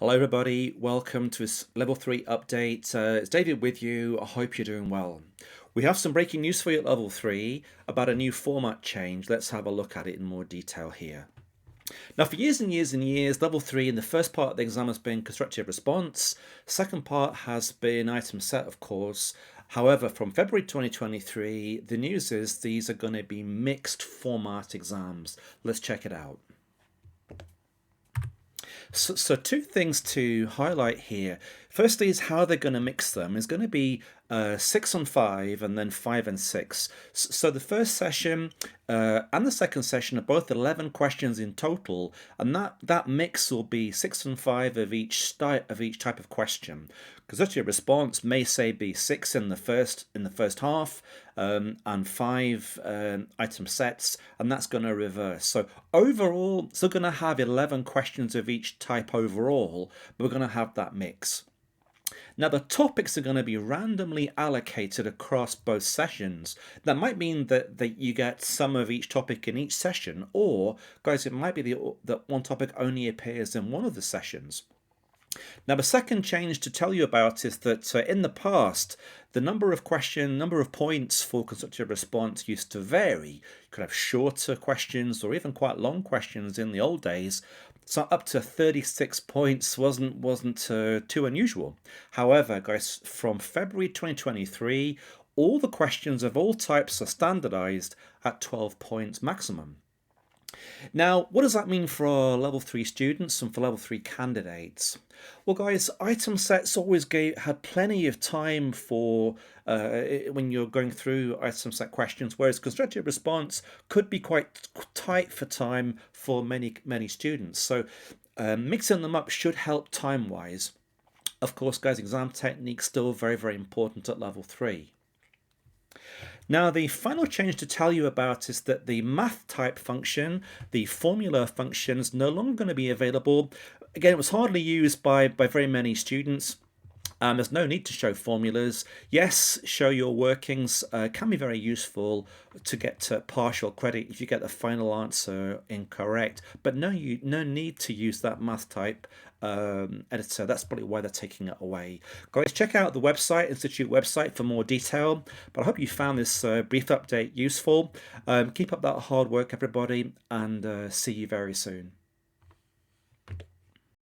Hello everybody, welcome to this Level 3 update. It's David with you. I hope you're doing well. We have some breaking news for you at Level 3 about a new format change. Let's have a look at it in more detail here. Now, for years and years and years, Level 3 in the first part of the exam has been constructive response. Second part has been item set, of course. However, from February 2023, the news is these are going to be mixed format exams. Let's check it out. So two things to highlight here. Firstly is how they're going to mix them. It's going to be 6 and 5 and then 5 and 6. So the first session and the second session are both 11 questions in total, and that mix will be 6 and 5 of each type of question. Constructive response may say be 6 in the first half and 5 item sets, and that's going to reverse. So overall, still going to have 11 questions of each type overall, but we're going to have that mix. Now the topics are going to be randomly allocated across both sessions. That might mean that you get some of each topic in each session, or guys, it might be that one topic only appears in one of the sessions. Now the second change to tell you about is that in the past, the number of points for constructive response used to vary. You could have shorter questions or even quite long questions in the old days. So up to 36 points wasn't too unusual. However, guys, from February 2023, all the questions of all types are standardized at 12 points maximum. Now, what does that mean for our Level 3 students and for Level 3 candidates? Well, guys, item sets always had plenty of time for when you're going through item set questions, whereas constructive response could be quite tight for time for many students. So mixing them up should help time-wise. Of course, guys, exam technique still very, very important at Level 3. Now, the final change to tell you about is that the math type function, the formula function, is no longer going to be available. Again, it was hardly used by very many students. There's no need to show formulas. Yes, show your workings can be very useful to get partial credit if you get the final answer incorrect, but no need to use that math type editor. That's probably why they're taking it away. Guys, check out the website, Institute website, for more detail. But I hope you found this brief update useful. Keep up that hard work, everybody, and see you very soon.